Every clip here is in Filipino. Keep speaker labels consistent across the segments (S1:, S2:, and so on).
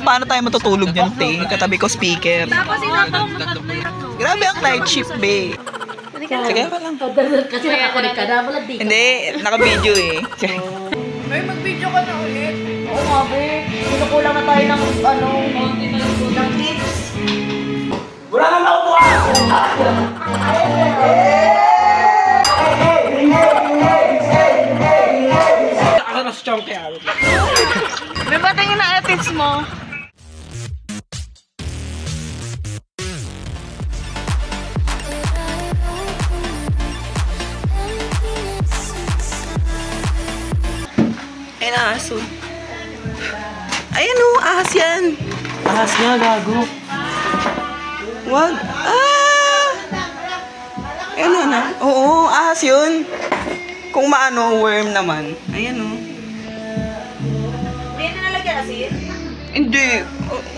S1: Paano tayo matutulog dyan, te? Katabi ko speaker. Grabe ang night shift, be. Sige ka lang.
S2: Kasi nakakunik ka na, wala dito.
S1: Hindi, naka-video eh.
S3: May mag-video ka na ulit.
S2: Oo nga, be. Kinukulang na tayo ng, ng tips.
S4: Wala nang naupuan! Ako na si Chong kaya.
S3: May ba tingin na tips mo?
S1: Ay, aso. Ayan o, ahas yan.
S4: Ahas nga, gago.
S1: Wag. Ah! Ano na? Oo, ahas yun. Kung maano, worm naman. Ayan o.
S2: Hindi na nalagyan asin?
S1: Hindi.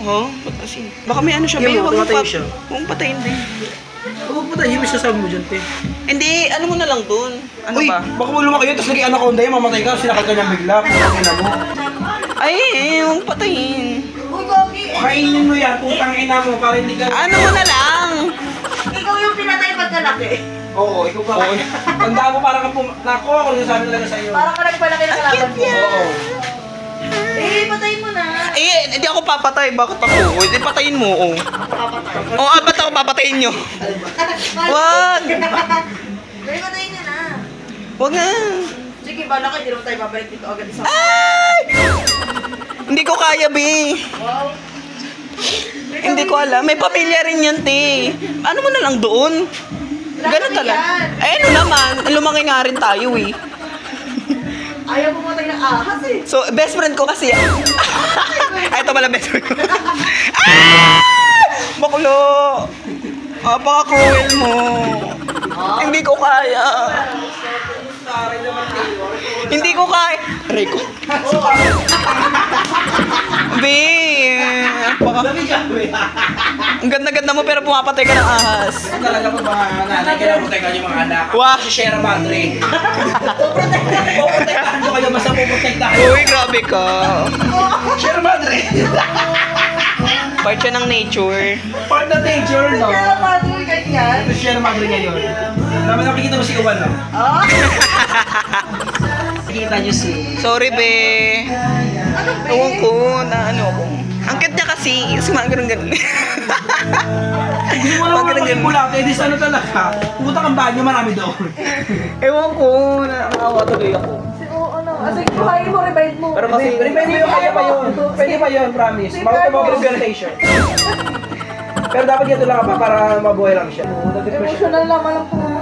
S1: Ba't asin? Baka may ano siya.
S4: Yung
S1: Huwag
S4: patayin siya.
S1: Huwag patayin din.
S4: Huwag po tayo, himis sasabi mo dyan, te.
S1: Hindi, ano mo na lang dun. Ano
S4: Uy,
S1: ba?
S4: baka mo lumaki yun, tapos naging anaconda yun, mamatay ka, sinakal ka niyang bigla. Pagkakina mo.
S1: Ay, huwag patayin.
S2: Uy, Gogi!
S4: Kainin mo yan, putang ina mo, para hindi ka...
S1: Ano mo na lang?
S2: Ikaw yung pinatay pagkalaki.
S4: Oo, ikaw pa. Tandaan mo, parang kang nako, ako nagsasabi talaga sa'yo.
S2: Parang ka nagpalaki ng kalaban mo.
S4: Oo.
S2: Eh, patayin mo na.
S1: Eh, hindi ako papatay. Bakit ako? Hindi patayin mo, oh. Oo, ba't ako papatayin nyo? Wag!
S2: Dali, patayin niya na.
S1: Wag nga.
S2: Sige, bala ka, hindi naman tayo babalik dito agad isang.
S1: Ay! Hindi ko kaya, be.
S2: Wow.
S1: Hindi ko alam. May pamilya rin yun, te. Ano mo na lang doon? Ganun talaga. Eh, ano naman? Lumaki nga rin tayo, eh.
S2: Ayaw pumatay ng ahas eh.
S1: So, best friend ko kasi. Ay, ito pala best friend ko. Ah! Baklo! Apaka-cruel mo. Hindi ko kaya. Hindi ko kaya. Aray ko. Be, ang ganda-ganda mo pero pumapatay ka ng ahas.
S4: Talaga po mga nanay, kailangan protektahan yung mga anak.
S1: Wow.
S4: Si Sierra Madre. Puprotektahan ko kayo, basta puprotektahan.
S1: Uy, grabe ka.
S4: Sierra Madre.
S1: Part siya ng nature.
S4: Part na nature, no?
S2: Kaya paano ganyan?
S4: Ito si Sierra Madre ngayon. Naman nakikita mo si Uwan, no?
S2: Ah?
S4: Nakikita niyo si...
S1: Sorry, be.
S2: Ano ba?
S1: Ewan ko na ano ako. Ang cute niya kasi. Sumaganong-ganon.
S4: Hindi mo naman makikipulate, di sa ano talaga. Pumunta kang banyo, marami doon.
S1: Ewan ko. Nakakawa tuloy ako.
S2: Sige, kuhain mo, revive mo.
S1: Pero kasi...
S4: Pwede yun, kaya pa yun. Pwede pa yun, promise. Mag-rehabilitation. Pero dapat ganito lang pa para mabuhay lang siya.
S2: Emotional naman ang puno.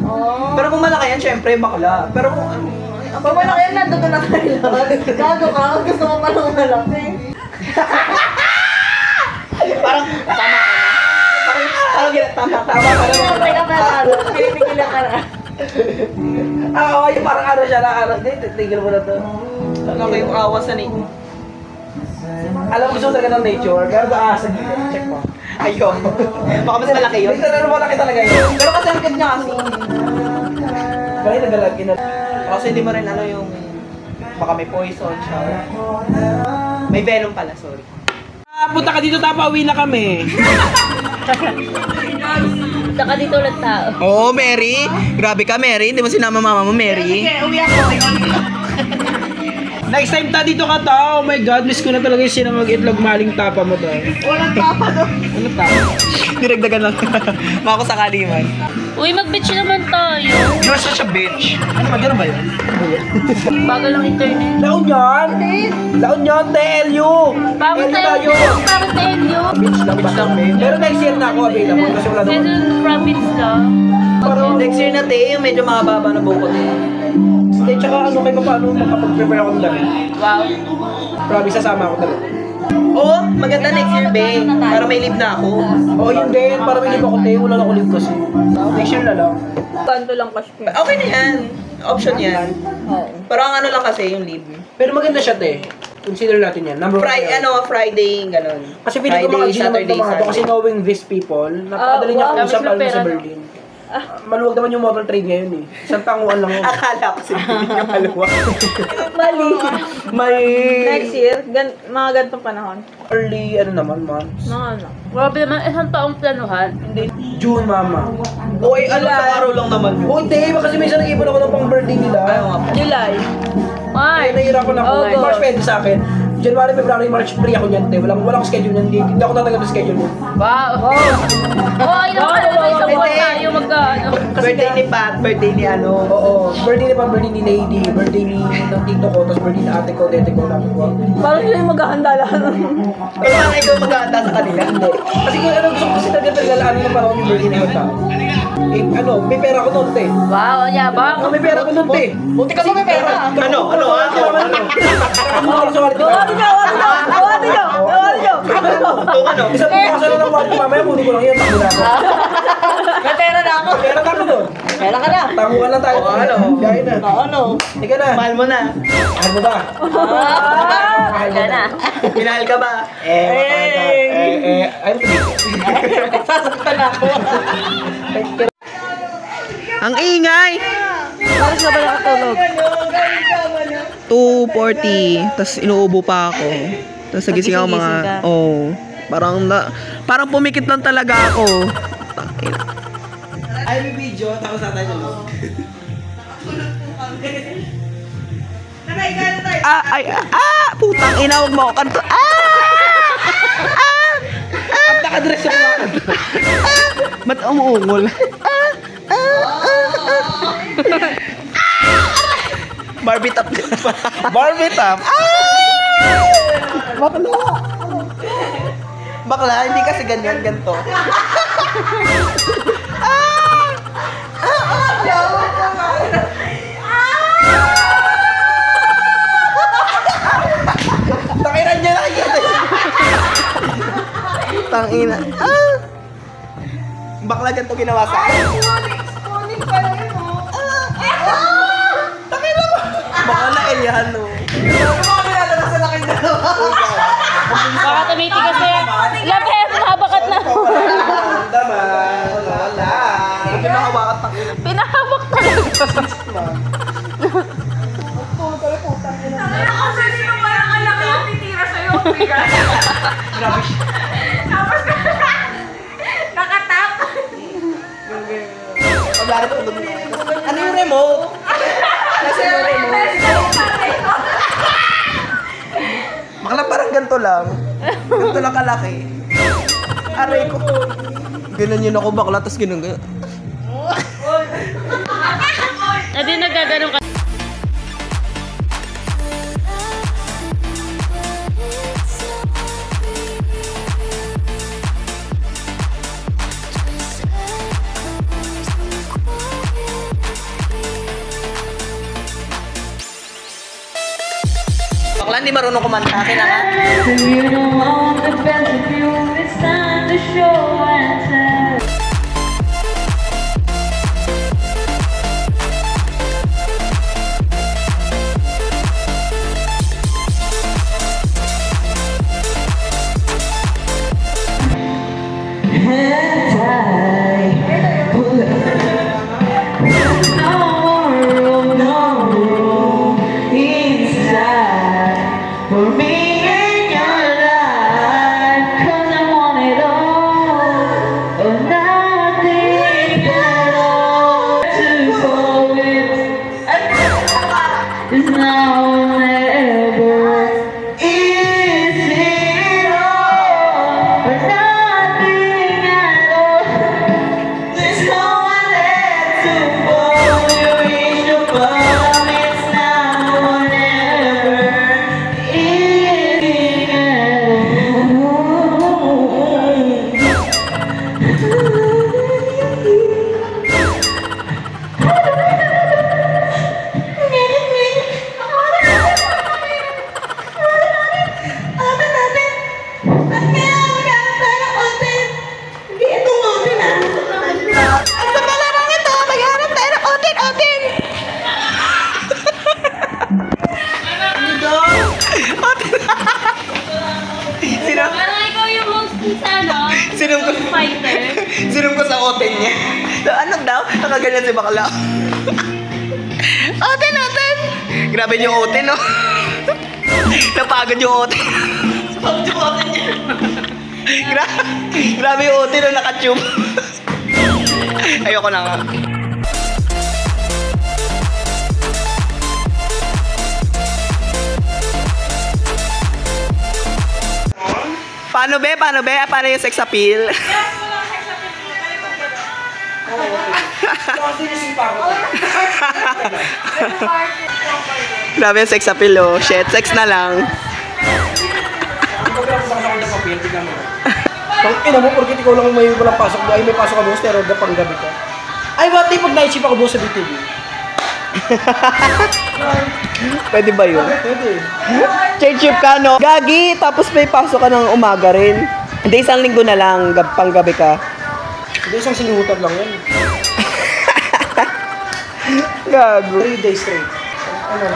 S2: Oh.
S1: Pero kung malaki yan, syempre, bakla. Pero kung ano...
S2: Pag malaki yan, nandun na tayo. Gago ka, gusto mo pa lang malaki.
S1: Parang tama ka na. Parang tama ka na.
S2: Teka pa ano, pinipigilan ka na.
S4: Oo, yung parang ano siya na ano. Tigil mo na to.
S1: Ano ko yung awa sa nature?
S4: Alam mo, gusto mo talaga ng nature. Pero ba, sa check mo.
S1: Ayun. Baka mas malaki yun.
S4: Ito na malaki talaga yun.
S1: Pero kasi ang cute niya kasi.
S4: Kaya nagalagin na.
S1: Kasi hindi mo rin ano yung... Baka may poison siya. May venom pala, sorry.
S4: Punta ka dito, tapauwi na kami.
S2: Saka dito ulit tao.
S1: Oo, Mary. Grabe ka, Mary. Hindi mo sinama mama mo, Mary.
S2: Sige, uwi ako.
S4: Next time ta dito ka ta. Oh my God, miss ko na talaga yung sinamag itlog maling tapa mo to.
S2: Walang tapa doon.
S4: Ano tapa?
S1: Dinagdagan lang. Mako sakali man.
S2: Uy, mag-beach naman tayo.
S1: You're such a bitch.
S4: Ano ba? Gano'n ba yun?
S2: Bago lang internet.
S4: Laon yan? Laon yan, TLU.
S2: Bakit tayo? Bakit tayo?
S4: Beach lang ba? Pero next year na ako available kasi wala naman.
S2: Federal province lang.
S1: Next year na, te. Yung medyo makababa na bukod eh.
S4: Hindi, tsaka ano kayo paano makapag-prepare ako ng damit.
S2: Wow.
S4: Promise, sasama ako talaga.
S1: Oo, maganda next year, be. Para may leave na ako.
S4: Oo, yun din. Para may liba ko tayo. Wala na ako live kasi. Next year na lang.
S2: Kanto lang cash ko.
S1: Okay na yan. Option yan.
S2: Oo.
S1: Pero ang ano lang kasi, yung leave.
S4: Pero maganda siya, te. Consider natin yan. Number one.
S1: Friday, ganun.
S4: Kasi feeling ko mga naman ito mga to. Kasi knowing these people, napakadali niya
S2: wow.
S4: usap
S2: Dami
S4: lalo
S2: sila
S4: sa
S2: pera.
S4: Berlin. Maluwag naman yung motor trade ngayon eh. Isang tanguan lang yun.
S1: Akala ko si Billy yung maluwa.
S2: Mali.
S4: May
S2: Next year, mga ganitong panahon.
S4: early, ano naman, months.
S2: Mga ano.
S3: Grabe naman, isang taong planuhan.
S4: June, mama.
S1: O ay, ano sa araw lang naman yun?
S4: Oh, hindi. Kasi minsan nag-ipon ako ng pang birthday nila.
S2: July.
S4: Ay, nahihirapan ako.
S2: August.
S4: March pwede sa akin. January, February, March, free ako niyan. Wala akong schedule niyan. Hindi ako tatanggap ng schedule niyan.
S3: Wow! Oh, ay naman na isang buwan tayo magka-ano.
S1: Birthday ni Pat, birthday ni ano.
S4: Oo. Birthday ni Pam, birthday ni Lady, birthday ni ng tito ko, tapos birthday ni ate ko, tete ko, namin ko.
S2: Parang sila yung maghahanda lahat.
S1: Pero parang ikaw mag-aanda sa kanila.
S4: Hindi. Kasi kung ano, gusto ko kasi talaga talagaan ng panahon yung birthday ng tao. Eh, ano, may pera ko noon, te.
S3: Wow, ang yabang.
S4: May pera ko noon, te.
S1: Buti ka may pera. Ano?
S4: Ako sa wallet ko.
S2: Gawin nyo!
S1: Ano?
S4: Isang bukasan lang ng wallet ko, mamaya kunin ko lang yan, takbo na ako.
S2: May pera na ako.
S4: Pera na ako doon.
S2: Pera ka na.
S4: Tanguan lang tayo.
S1: Ano?
S4: Biyahe na.
S2: Ano?
S4: Ika na.
S1: Mahal mo na.
S4: Ano ba?
S2: Mahal ka na.
S1: Minahal ka ba?
S4: Ayun ko.
S2: Sasaktan ako.
S1: Ang ingay!
S2: Paras na ba nakatulog?
S1: 2:40. Tapos inuubo pa ako. Tapos nagising ako mga...
S2: Nagising ka?
S1: Parang pumikit lang talaga ako. Tangina.
S4: Ay, may video. Tapos natin yung log.
S1: Putang ina, huwag mo ako kanto.
S4: At nakadress ako nga.
S1: Ba't umuungol? Barbie top.
S4: Barbie top.
S1: Bakla, hindi kasi ganyan, ganito.
S4: Takiran niya nakikita.
S1: Tangina. Bakla ganito ginawa sa akin. Baka na Elian, no?
S3: Baka tumiti kasi. Labi, mahabakat na.
S4: Wala.
S1: Hindi na hawakat ng ina.
S3: Pinahabak talaga.
S5: Kasi sino parang ang laki yung titira sa'yo, bigat. Tapos nakatap.
S1: Paglarit ko doon. Ano yung remote? Nasa yung remote? Bakla parang ganito lang. Ganito lang kalaki. Aray ko. Ganon yun ako bakla, tapos ganon.
S3: Hindi nagaganon ka.
S1: Bakla, hindi marunong kumanta. Kailangan.
S3: You know I want the best of you. It's time to show and tell. For me in your life, 'cause I want it all, or nothing at all. To go with is now or never. Is it all or nothing at all? There's no one left to fall. You reach your bottom, it's now or never.
S1: Sino?
S3: Parang ikaw yung host sa ano?
S1: Sinong ko?
S3: Fighter.
S1: Sinong ko sa oten niya? Ano daw? Nakaganyan si bakla. Oten, oten! Grabe yung oten, no? Napagod yung ote. Napagod yung ote niya. Grabe yung ote na naka-tube. Ayoko na nga. Paano be? Paano be? Paano yung sex appeal? Grabe yung sex appeal oh. Shit, sex na lang.
S4: Ang ina mo, porque ikaw lang may walang pasok mo. Ay, may pasok ka bukas, pero pang gabi ka. Ay, what pag night shift ako bukas sa BTV?
S1: Pwede ba yun?
S4: Pwede.
S1: Change shift ka, no? Gagi, tapos may pasok ka ng umaga rin. Hindi, isang linggo na lang, pang gabi ka.
S4: Hindi, isang sinihutan lang yan.
S1: Gago.
S4: 3 days straight. Ano?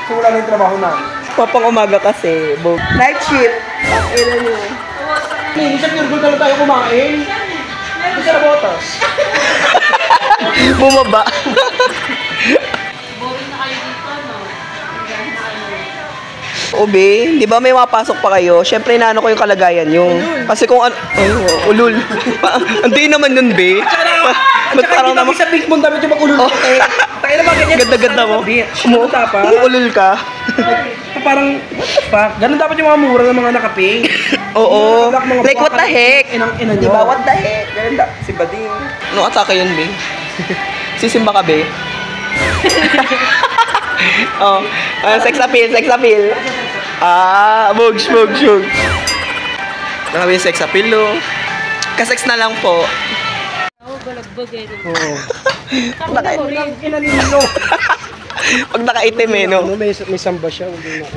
S4: Kung wala na yung trabaho na.
S1: Papang umaga kasi. Night shift. Ina nyo.
S4: Minsan pure na lang tayo kumain. Hindi sa botas.
S1: Bumaba.
S5: Boring na kayo dito, no? Hanggang na kayo.
S1: Obe, di ba may mapasok pa kayo? Siyempre, inaano ko yung kalagayan nyo. Kasi kung ano... Ay, ulul. Hindi naman yun, be. Ba't parang naman...
S4: Sa big moon damit yung mag-ulul ko. Tayo na ba ganyan?
S1: Ganda-ganda mo.
S4: Bitch. Ano dapat?
S1: Ulul ka.
S4: Parang, what the fuck? Ganun dapat yung mga mura ng mga nakaping.
S1: Oo. Like, what the heck?
S4: Inang ina nyo.
S1: Di ba, what the heck? Ganun da. Si Bading. Anong atake yun, be? Sisimba ka, be? Oh, sex appeal, sex appeal. Ah, bugs. Grabe yung sex appeal, no? Kasex na lang po.
S5: Ako, balagbag eh.
S4: Oo.
S1: Naka,
S4: Ina ninyo.
S1: pag nakaitim eh, no?
S4: May samba siya. Hindi na.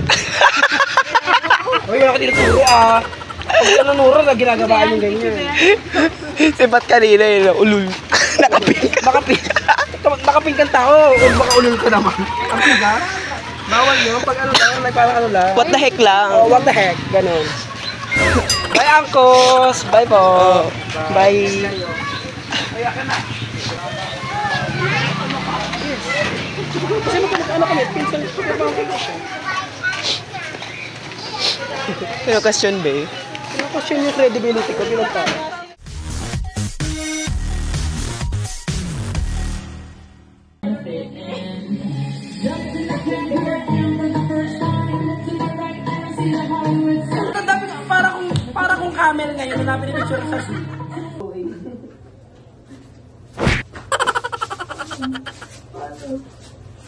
S4: Uy, wala ka tinuturo ah. Pag nanuro na ginagabaan yung ganyan.
S1: Sipat kanina yun, no? Ulul. Nakapink.
S4: Nakaping kang tao. O baka ulul ka naman. Ang piga. Bawal yun. Pag ano lang, may parang ano lang.
S1: What the heck lang?
S4: Oh, what the heck? Ganon. Bye, Angkos! Bye po!
S1: Bye.
S4: Kasi ano kami? Pinsan ko pa ang question.
S1: Pero question, be?
S4: Ano question yung credibility ko bilang tao? Para kung camel ngayon, hanapin ni picture sa shoe.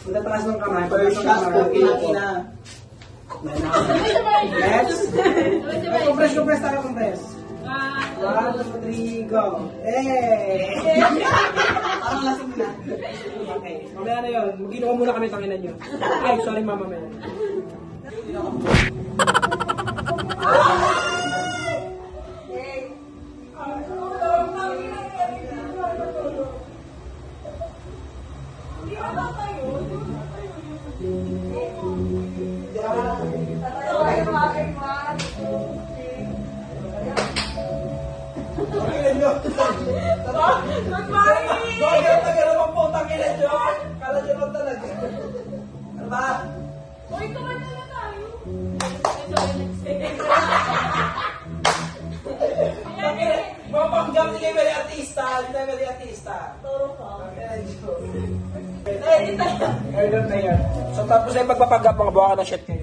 S4: Punta taas ng kamay. Pag-taas ng kamay. Let's. Compress tayo, compress. 1, 2, 3, go. Hey! Parang lasing na. Okay. Mamaya na yun. Mag-inuha muna kami tanginan nyo. Ay, sorry mama. Mamaya. So tapos ay pagpapanggap mga buha ka ng shit kayo.